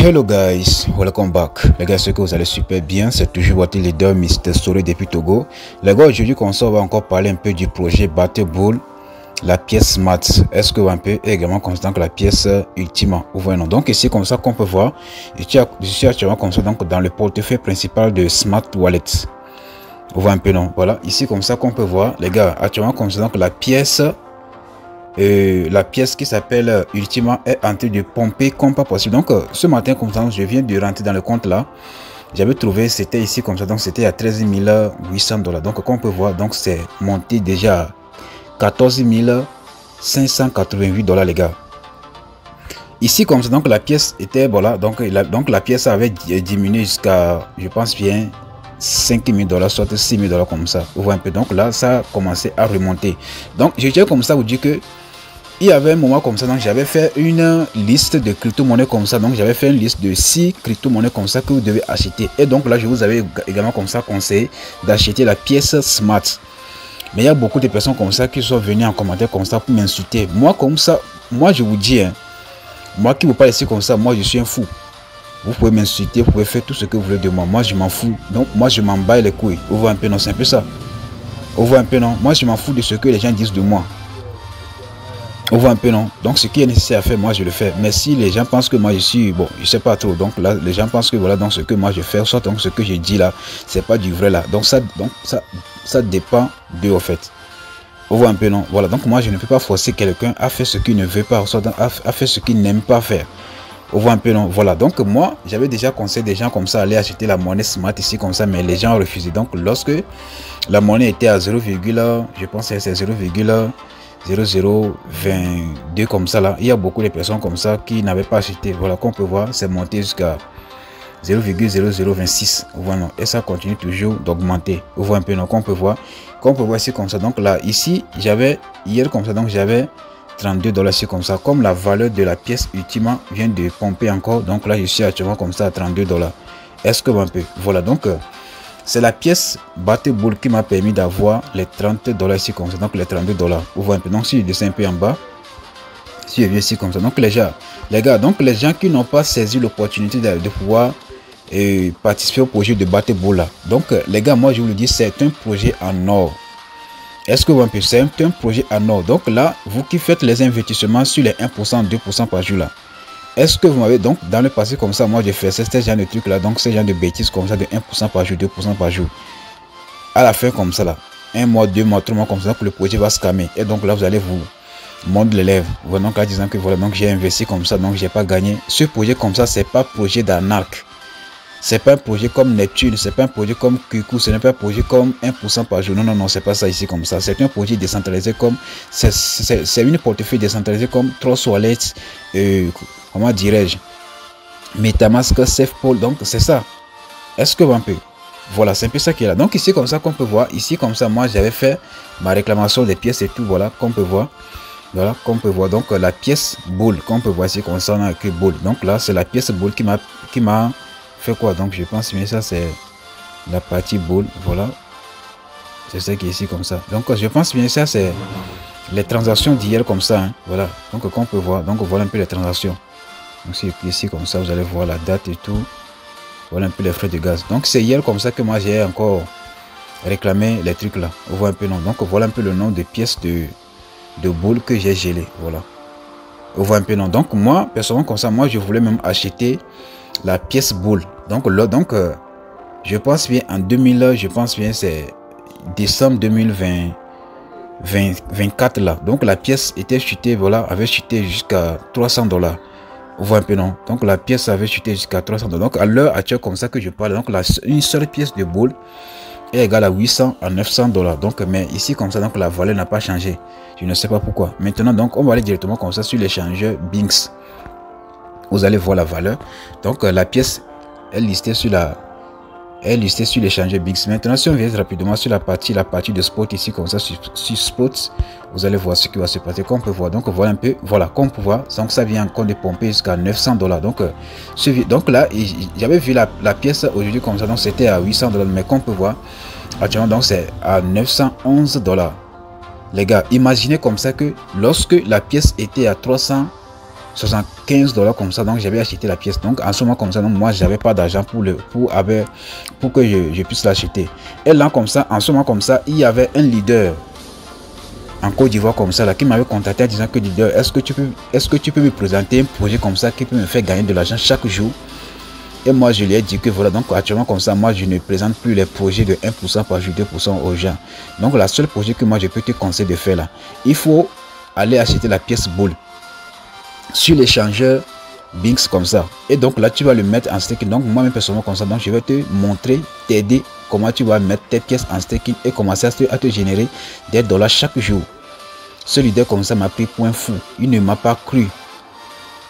Hello guys, welcome back. Les gars, c'est que vous allez super bien. C'est toujours votre leader Mr. Story depuis Togo. Les gars, aujourd'hui, on va encore parler un peu du projet Battle Bull, la pièce Smart. Est-ce que un peu est également constant que la pièce Ultima ou non? Donc ici, comme ça qu'on peut voir, je suis actuellement comme ça donc dans le portefeuille principal de Smart Wallet. Vous voyez un peu non? Voilà, ici comme ça qu'on peut voir, les gars, actuellement comme ça donc la pièce qui s'appelle Ultima est en train de pomper comme pas possible. Donc ce matin comme ça je viens de rentrer dans le compte là, j'avais trouvé c'était ici comme ça, donc c'était à 13 800 $. Donc comme on peut voir, donc c'est monté déjà à 14 588 $ les gars. Ici comme ça donc la pièce était voilà, donc la pièce avait diminué jusqu'à, je pense bien, 5 000 $, soit 6 000 $ comme ça. Vous voyez un peu, donc là ça a commencé à remonter. Donc je tiens comme ça vous dire que il y avait un moment comme ça, donc j'avais fait une liste de crypto-monnaies comme ça, donc j'avais fait une liste de 6 crypto-monnaies comme ça que vous devez acheter. Et donc là je vous avais également comme ça conseillé d'acheter la pièce Smart. Mais il y a beaucoup de personnes comme ça qui sont venues en commentaire comme ça pour m'insulter. Moi comme ça, moi je vous dis, hein, moi qui vous parle ici comme ça, moi je suis un fou. Vous pouvez m'insulter, vous pouvez faire tout ce que vous voulez de moi. Moi je m'en fous. Donc moi je m'en bats les couilles. Vous voyez un peu, non, c'est un peu ça. Vous voyez un peu, non, moi je m'en fous de ce que les gens disent de moi. On voit un peu, non? Donc ce qui est nécessaire à faire, moi je le fais. Mais si les gens pensent que moi je suis, bon, je sais pas trop. Donc là les gens pensent que voilà, donc ce que moi je fais, soit donc ce que je dis là, c'est pas du vrai là. Donc ça dépend d'eux au fait. On voit un peu, non? Voilà, donc moi je ne peux pas forcer quelqu'un à faire ce qu'il ne veut pas, soit à faire ce qu'il n'aime pas faire. On voit un peu, non? Voilà, donc moi j'avais déjà conseillé des gens comme ça aller acheter la monnaie Smart ici comme ça, mais les gens ont refusé. Donc lorsque la monnaie était à 0, je pense que c'est 0,0022 comme ça là, il y a beaucoup de personnes comme ça qui n'avaient pas acheté. Voilà, qu'on peut voir, c'est monté jusqu'à 0,0026. Voilà, et ça continue toujours d'augmenter. Vous voyez un peu, donc on peut voir ici comme ça. Donc là ici j'avais hier comme ça, donc j'avais 32 $ ici comme ça. Comme la valeur de la pièce Ultima vient de pomper encore, donc là je suis actuellement comme ça à 32 $. Est-ce que un peu, voilà, donc c'est la pièce Battle Bull qui m'a permis d'avoir les 30 $ ici comme ça, donc les 32 $. Vous voyez un peu, donc si je descends un peu en bas, si je viens ici comme ça, donc les gars, donc les gens qui n'ont pas saisi l'opportunité de pouvoir participer au projet de Battle Bull là, donc les gars, moi je vous le dis, c'est un projet en or. Est-ce que vous voyez un peu, c'est un projet en or. Donc là, vous qui faites les investissements sur les 1%, 2% par jour là, est-ce que vous m'avez donc dans le passé comme ça, moi j'ai fait ce genre de truc là, donc ce genre de bêtises comme ça de 1% par jour, 2% par jour. À la fin comme ça là, 1 mois, 2 mois, 3 mois comme ça, que le projet va se calmer. Et donc là vous allez vous mordre les lèvres. Voilà, donc en disant que voilà, donc j'ai investi comme ça, donc j'ai pas gagné. Ce projet comme ça, c'est pas projet d'arnaque. C'est pas un projet comme Neptune, c'est pas un projet comme Kuku, ce n'est pas un projet comme 1% par jour. Non, non, non, c'est pas ça ici comme ça. C'est un projet décentralisé comme, c'est une portefeuille décentralisée comme Trust Wallet, comment dirais-je, MetaMask, SafePol, donc c'est ça. Est-ce que un peu, voilà, c'est un peu ça qui est là. Donc ici comme ça qu'on peut voir, ici comme ça, moi j'avais fait ma réclamation des pièces et tout, voilà, qu'on peut voir. Voilà, qu'on peut voir donc la pièce boule, qu'on peut voir ici comme ça, on a écrit boule. Donc là, c'est la pièce boule qui m'a fait quoi. Donc je pense mais ça c'est la partie boule, voilà, c'est ça qui est ici comme ça. Donc je pense bien ça c'est les transactions d'hier comme ça, hein. Voilà, donc qu'on peut voir, donc voilà un peu les transactions. Donc ici comme ça vous allez voir la date et tout, voilà un peu les frais de gaz. Donc c'est hier comme ça que moi j'ai encore réclamé les trucs là. On voit un peu non, donc voilà un peu le nom de pièces de boule que j'ai gelé, voilà. On voit un peu non, donc moi personnellement comme ça, moi je voulais même acheter la pièce boule. Donc là, donc je pense bien en 2000, je pense bien c'est décembre 2024 là. Donc la pièce était chutée, voilà, avait chuté jusqu'à 300 $. Vous voyez un peu non. Donc la pièce avait chuté jusqu'à 300 $. Donc à l'heure actuelle comme ça que je parle, donc une seule pièce de boule est égale à 800 à 900 $. Donc mais ici comme ça, donc la valeur n'a pas changé. Je ne sais pas pourquoi. Maintenant donc on va aller directement comme ça sur l'échangeur Binx. Vous allez voir la valeur. Donc la pièce est listée sur l'échangeur Binx. Maintenant si on vient rapidement sur la partie de spot ici comme ça sur spot, vous allez voir ce qui va se passer. Comme on peut voir, donc voilà un peu, voilà, comme on peut voir, donc ça vient encore de pomper jusqu'à 900 $. Donc là j'avais vu la pièce aujourd'hui comme ça, donc c'était à 800 $, mais comme on peut voir actuellement donc c'est à 911 $. Les gars, imaginez comme ça que lorsque la pièce était à 300 75 dollars comme ça. Donc j'avais acheté la pièce. Donc en ce moment comme ça, donc moi j'avais pas d'argent pour que je puisse l'acheter. Et là comme ça, en ce moment comme ça, il y avait un leader en Côte d'Ivoire comme ça là qui m'avait contacté en disant que leader, est-ce que tu peux me présenter un projet comme ça qui peut me faire gagner de l'argent chaque jour? Et moi je lui ai dit que voilà, donc actuellement comme ça, moi je ne présente plus les projets de 1% par jour, 2% aux gens. Donc la seule projet que moi je peux te conseiller de faire là, il faut aller acheter la pièce boule sur l'échangeur Binx comme ça. Et donc là tu vas le mettre en staking. Donc moi même personnellement comme ça, donc je vais te montrer, t'aider comment tu vas mettre tes pièces en staking et commencer à te générer des dollars chaque jour. Ce leader comme ça m'a pris point fou. Il ne m'a pas cru.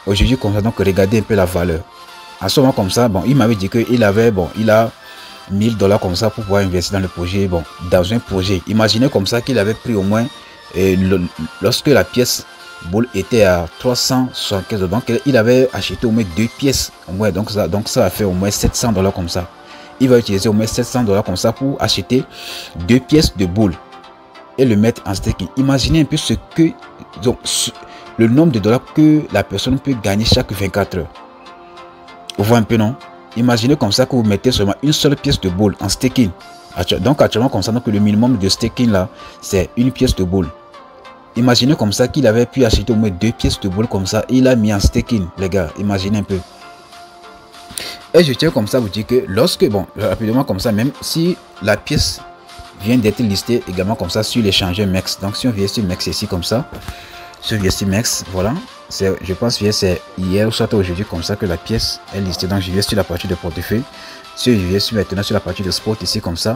Aujourd'hui comme ça, donc regardez un peu la valeur. En ce moment comme ça, bon, il m'avait dit qu'il avait, bon, il a 1000 dollars comme ça pour pouvoir investir dans le projet, bon, dans un projet. Imaginez comme ça qu'il avait pris au moins, lorsque la pièce boule était à 375 dollars, donc il avait acheté au moins 2 pièces, au moins, donc ça a fait au moins 700 dollars comme ça. Il va utiliser au moins 700 dollars comme ça pour acheter 2 pièces de boule et le mettre en staking. Imaginez un peu ce que, donc, le nombre de dollars que la personne peut gagner chaque 24 heures. Vous voyez un peu, non? Imaginez comme ça que vous mettez seulement une seule pièce de boule en staking. Donc actuellement comme ça, donc le minimum de staking là, c'est une pièce de boule. Imaginez comme ça qu'il avait pu acheter au moins 2 pièces de boule comme ça. Il a mis en staking, les gars. Imaginez un peu. Et je tiens comme ça à vous dire que lorsque, bon, rapidement comme ça, même si la pièce vient d'être listée également comme ça sur l'échangeur MEX. Donc si on vient sur MEX ici comme ça, sur VST MEX, voilà. Je pense que c'est hier ou soit aujourd'hui comme ça que la pièce est listée. Donc je viens sur la partie de portefeuille. Je viens maintenant sur la partie de spot ici comme ça.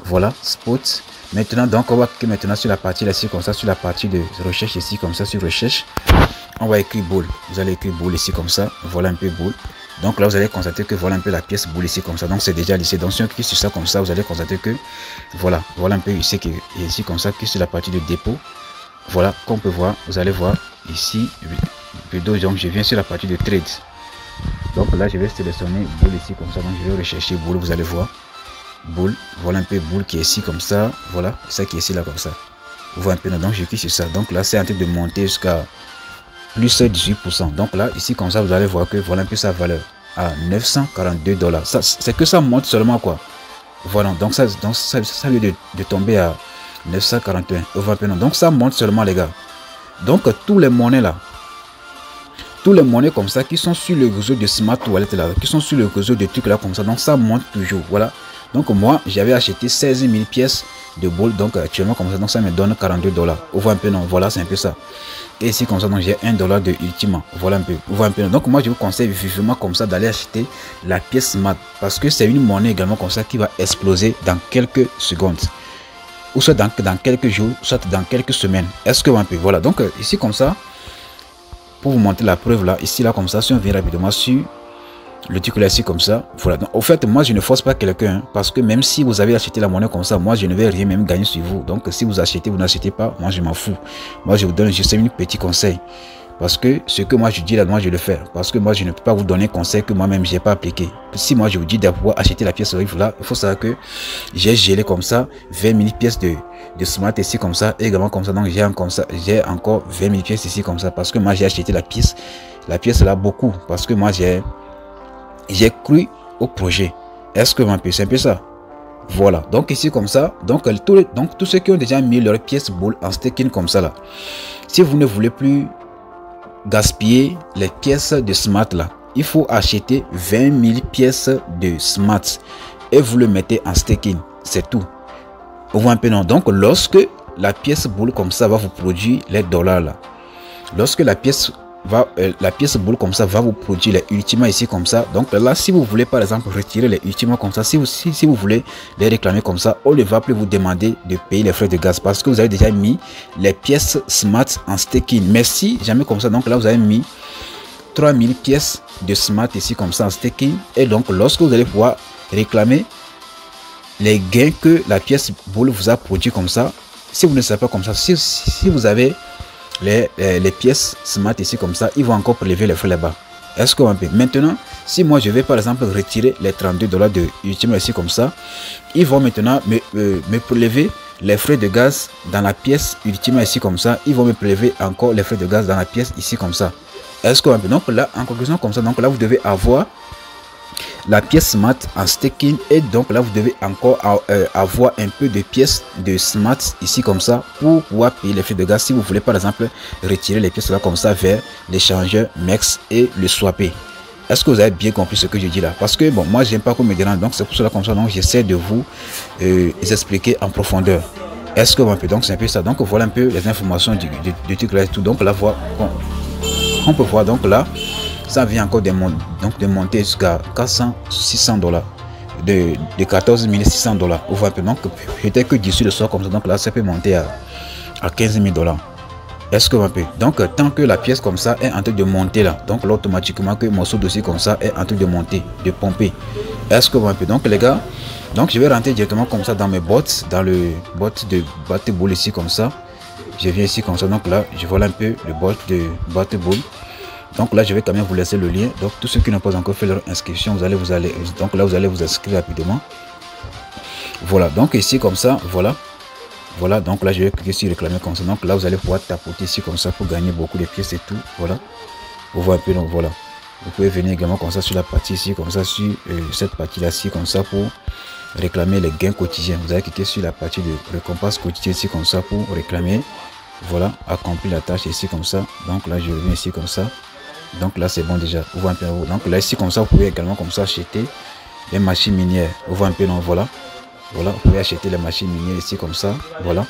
Voilà, spot. Maintenant, donc on va cliquer maintenant sur la partie là ici comme ça, sur la partie de recherche ici comme ça, sur recherche. On va écrire boule. Vous allez écrire boule ici comme ça. Voilà un peu boule. Donc là vous allez constater que voilà un peu la pièce boule ici comme ça. Donc c'est déjà listé. Donc si on clique sur ça comme ça, vous allez constater que voilà un peu ici comme ça, qui sur la partie de dépôt. Voilà, comme on peut voir, vous allez voir ici, donc je viens sur la partie de trade. Donc là, je vais sélectionner boule ici comme ça. Donc je vais rechercher boule, vous allez voir. Boule, voilà un peu boule qui est ici comme ça. Voilà, ça qui est ici là comme ça. Vous voyez un peu, donc je clique sur ça. Donc là, c'est en train de monter jusqu'à plus 18%. Donc là, ici comme ça, vous allez voir que voilà un peu sa valeur à 942 dollars. C'est que ça monte seulement quoi. Voilà, donc ça lieu de tomber à 941. Donc ça monte seulement les gars. Donc tous les monnaies là, tous les monnaies comme ça qui sont sur le réseau de Smart Wallet là, qui sont sur le réseau de trucs là comme ça, donc ça monte toujours. Voilà. Donc moi j'avais acheté 16 000 pièces de boule, donc actuellement comme ça, donc ça me donne 42 dollars. Vous voyez un peu, non? Voilà, c'est un peu ça. Et ici comme ça, donc j'ai 1 dollar de Ultima. Voilà un peu. Vous voyez un peu. Donc moi je vous conseille vivement comme ça d'aller acheter la pièce Smart parce que c'est une monnaie également comme ça qui va exploser dans quelques secondes. Ou soit dans quelques jours, soit dans quelques semaines. Est-ce que vous pouvez? Voilà, donc ici comme ça, pour vous montrer la preuve là, ici là comme ça, si on vient rapidement sur le truc là ici comme ça, voilà. Donc, au fait, moi je ne force pas quelqu'un, parce que même si vous avez acheté la monnaie comme ça, moi je ne vais rien même gagner sur vous. Donc si vous achetez, vous n'achetez pas, moi je m'en fous. Moi je vous donne juste un petit conseil. Parce que ce que moi je dis là, moi je le fais. Parce que moi je ne peux pas vous donner un conseil que moi-même j'ai pas appliqué. Si moi je vous dis d'avoir acheté la pièce Rive là, il faut savoir que j'ai gelé comme ça 20 000 pièces de Smart ici comme ça. Et également comme ça, donc j'ai encore 20 000 pièces ici comme ça. Parce que moi j'ai acheté la pièce là beaucoup. Parce que moi j'ai cru au projet. Est-ce que c'est un peu ça? Voilà, donc ici comme ça, donc tous ceux qui ont déjà mis leur pièce boule en staking comme ça là, si vous ne voulez plus gaspiller les pièces de Smart là, il faut acheter 20 000 pièces de Smart et vous le mettez en staking, c'est tout. Vous voyez un peu, non? Donc lorsque la pièce boule comme ça va vous produire les dollars là, lorsque la pièce boule comme ça va vous produire les Ultima ici comme ça. Donc là, si vous voulez par exemple retirer les Ultima comme ça, si vous voulez les réclamer comme ça, on ne va plus vous demander de payer les frais de gaz parce que vous avez déjà mis les pièces Smart en staking. Mais si jamais comme ça, donc là vous avez mis 3000 pièces de Smart ici comme ça en staking, et donc lorsque vous allez pouvoir réclamer les gains que la pièce boule vous a produit comme ça, si vous ne savez pas comme ça, si vous avez les pièces Smart ici comme ça, ils vont encore prélever les frais là-bas. Est-ce qu'on peut? Maintenant, si moi je vais par exemple retirer les 32 dollars de Ultima ici comme ça, ils vont maintenant me prélever les frais de gaz dans la pièce Ultima ici comme ça. Ils vont me prélever encore les frais de gaz dans la pièce ici comme ça. Est-ce que donc là, en conclusion comme ça, donc là vous devez avoir la pièce smart en staking, et donc là vous devez encore avoir un peu de pièces de smart ici comme ça pour pouvoir payer les frais de gaz si vous voulez par exemple retirer les pièces là comme ça vers l'échangeur MEX et le swapper. Est-ce que vous avez bien compris ce que je dis là? Parce que bon, moi j'aime pas qu'on me dérange, donc c'est pour cela comme ça, donc j'essaie de vous expliquer en profondeur. Est-ce que donc c'est un peu ça? Donc voilà un peu les informations du truc là et tout. Donc là on peut voir donc là ça vient encore de monter jusqu'à 600 $, de 14 600 $. On voit un peu, donc peut-être que d'ici le soir comme ça, donc là ça peut monter à 15 000 $. Est-ce que donc tant que la pièce comme ça est en train de monter là, donc là, automatiquement que mon morceau dossier comme ça est en train de monter, de pomper. Est-ce que donc les gars, donc je vais rentrer directement comme ça dans mes bots, dans le bot de Battlebull ici comme ça. Je viens ici comme ça, donc là je vois un peu le bot de Battlebull. Donc là je vais quand même vous laisser le lien. Donc tous ceux qui n'ont pas encore fait leur inscription, vous allez donc là vous allez vous inscrire rapidement. Voilà, donc ici comme ça, voilà, donc là je vais cliquer sur réclamer comme ça. Donc là vous allez pouvoir tapoter ici comme ça pour gagner beaucoup de pièces et tout. Voilà, vous voyez un peu, donc voilà. Vous pouvez venir également comme ça sur la partie ici, comme ça sur cette partie là ci comme ça pour réclamer les gains quotidiens. Vous allez cliquer sur la partie de récompense quotidien ici comme ça pour réclamer. Voilà, accomplir la tâche ici comme ça. Donc là je reviens ici comme ça. Donc là c'est bon déjà. Vous voyez un peu. Donc là ici comme ça vous pouvez également comme ça acheter les machines minières. Vous voyez un peu, non, voilà. Voilà, vous pouvez acheter les machines minières ici comme ça. Voilà,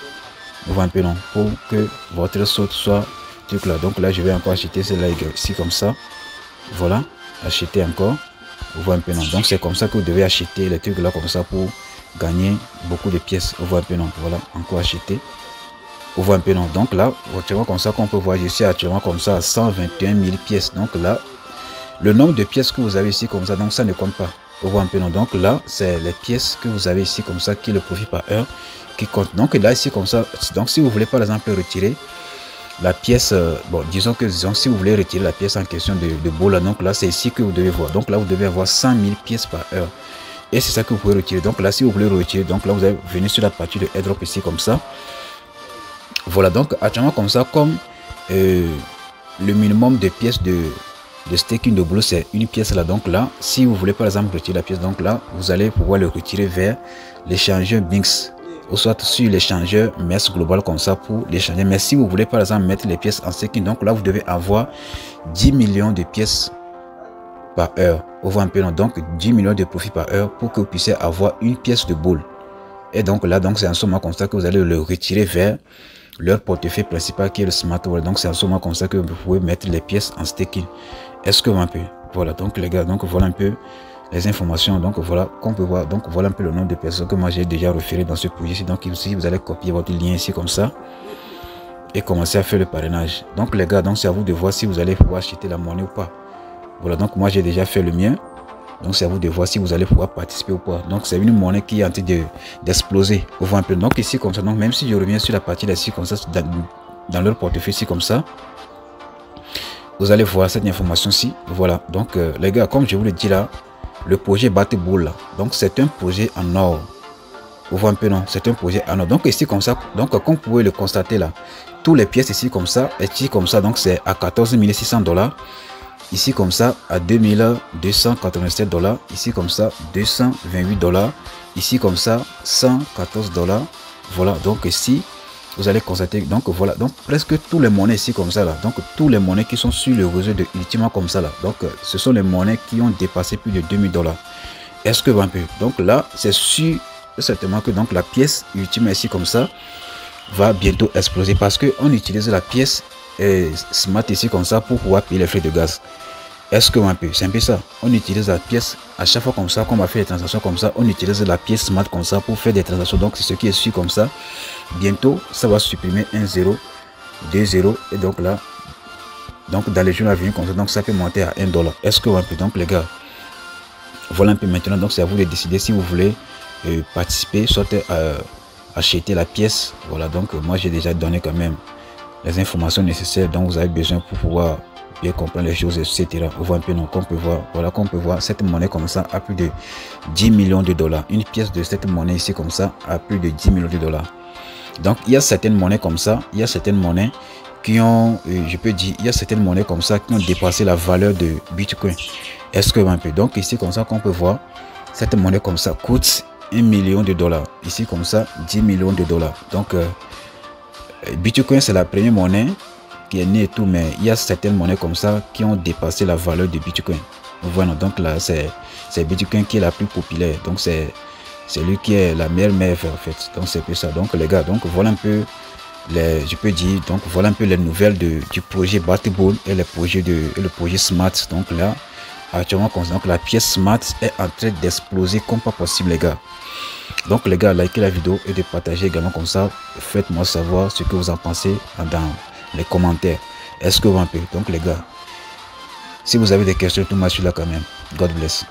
vous voyez un peu, non, pour que votre saute soit truc là. Donc là je vais encore acheter celle-là ici comme ça. Voilà, acheter encore. Vous voyez un peu, non. Donc c'est comme ça que vous devez acheter les trucs là comme ça pour gagner beaucoup de pièces. Vous voyez un peu, non. Voilà, encore acheter. Vous voyez un peu, non. Donc là, actuellement comme ça qu'on peut voir, je suis actuellement comme ça à 121 000 pièces. Donc là, le nombre de pièces que vous avez ici comme ça, donc ça ne compte pas. Vous voyez un peu, non. Donc là, c'est les pièces que vous avez ici comme ça qui est le profit par heure qui compte. Donc là, ici comme ça, donc si vous voulez par exemple retirer la pièce, bon, disons que si vous voulez retirer la pièce en question de Bola, donc là c'est ici que vous devez voir. Donc là vous devez avoir 100 000 pièces par heure. Et c'est ça que vous pouvez retirer. Donc là si vous voulez retirer, donc là vous allez venir sur la partie de airdrop ici comme ça. Voilà, donc actuellement comme ça, comme le minimum de pièces de staking de Bola c'est une pièce là. Donc là, si vous voulez par exemple retirer la pièce, donc là vous allez pouvoir le retirer vers l'échangeur Binx, ou soit sur l'échangeur MEX global comme ça pour l'échanger. Mais si vous voulez par exemple mettre les pièces en staking, donc là vous devez avoir 10 millions de pièces par heure. Vous voyez un peu, donc 10 millions de profits par heure pour que vous puissiez avoir une pièce de boule. Et donc là, donc c'est en ce moment comme ça que vous allez le retirer vers leur portefeuille principal qui est le smart wallet. Donc c'est en ce moment comme ça que vous pouvez mettre les pièces en staking. Est-ce que vous un peu, voilà, donc les gars, donc voilà un peu les informations. Donc voilà, qu'on peut voir, donc voilà un peu le nombre de personnes que moi j'ai déjà référé dans ce projet ici. Donc ici vous allez copier votre lien ici comme ça et commencer à faire le parrainage. Donc les gars, donc c'est à vous de voir si vous allez pouvoir acheter la monnaie ou pas. Voilà, donc moi j'ai déjà fait le mien. Donc c'est à vous de voir si vous allez pouvoir participer ou pas. Donc c'est une monnaie qui est en train d'exploser. Vous voyez un peu. Donc ici comme ça, donc même si je reviens sur la partie là-ci comme ça, dans leur portefeuille ici comme ça, vous allez voir cette information-ci. Voilà, donc les gars, comme je vous le dis là, le projet Battlebull, donc c'est un projet en or. Vous voyez un peu, non, c'est un projet en or. Donc ici comme ça, donc comme vous pouvez le constater là, toutes les pièces ici comme ça, donc c'est à 14 600 $. Ici comme ça à 2287 $. Ici comme ça 228 $. Ici comme ça 114 $. Voilà, donc ici vous allez constater, donc voilà, donc presque tous les monnaies ici comme ça là, donc tous les monnaies qui sont sur le réseau de Ultima comme ça là, donc ce sont les monnaies qui ont dépassé plus de 2000 $. Est-ce que un peu, donc là c'est sûr certainement que donc la pièce Ultima ici comme ça va bientôt exploser parce que on utilise la pièce smart ici comme ça pour pouvoir payer les frais de gaz. Est-ce que un peu, c'est un peu ça, on utilise la pièce à chaque fois comme ça qu'on va faire des transactions comme ça, on utilise la pièce smart comme ça pour faire des transactions. Donc c'est ce qui est sûr comme ça. Bientôt ça va supprimer 1 0 2 0 et donc là, donc dans les jours à venir comme ça, donc ça peut monter à 1 $. Est-ce que un peu, donc les gars, voilà un peu maintenant, donc c'est à vous de décider si vous voulez participer, soit acheter la pièce. Voilà, donc moi j'ai déjà donné quand même les informations nécessaires dont vous avez besoin pour pouvoir bien comprendre les choses, etc. On voit un peu, non, qu'on peut voir, voilà, qu'on peut voir cette monnaie comme ça à plus de 10 millions de $. Une pièce de cette monnaie ici comme ça à plus de 10 millions de $. Donc il y a certaines monnaies comme ça, il y a certaines monnaies qui ont, je peux dire, il y a certaines monnaies comme ça qui ont dépassé la valeur de Bitcoin. Est-ce que un peu, donc ici comme ça qu'on peut voir, cette monnaie comme ça coûte 1 million de dollars. Ici comme ça, 10 millions de dollars. Donc Bitcoin c'est la première monnaie qui est née et tout, mais il y a certaines monnaies comme ça qui ont dépassé la valeur de Bitcoin. Voilà, donc là c'est Bitcoin qui est la plus populaire. Donc c'est lui qui est la meilleure en fait. Donc c'est peu ça. Donc les gars, donc voilà un peu je peux dire, donc voilà un peu les nouvelles du projet Basketball et le projet Smart. Donc là actuellement, donc la pièce Smart est en train d'exploser comme pas possible les gars. Donc les gars, likez la vidéo et de partager également comme ça. Faites-moi savoir ce que vous en pensez dans les commentaires. Est-ce que vous en pouvez? Donc les gars, si vous avez des questions, tout moi je suis là quand même. God bless.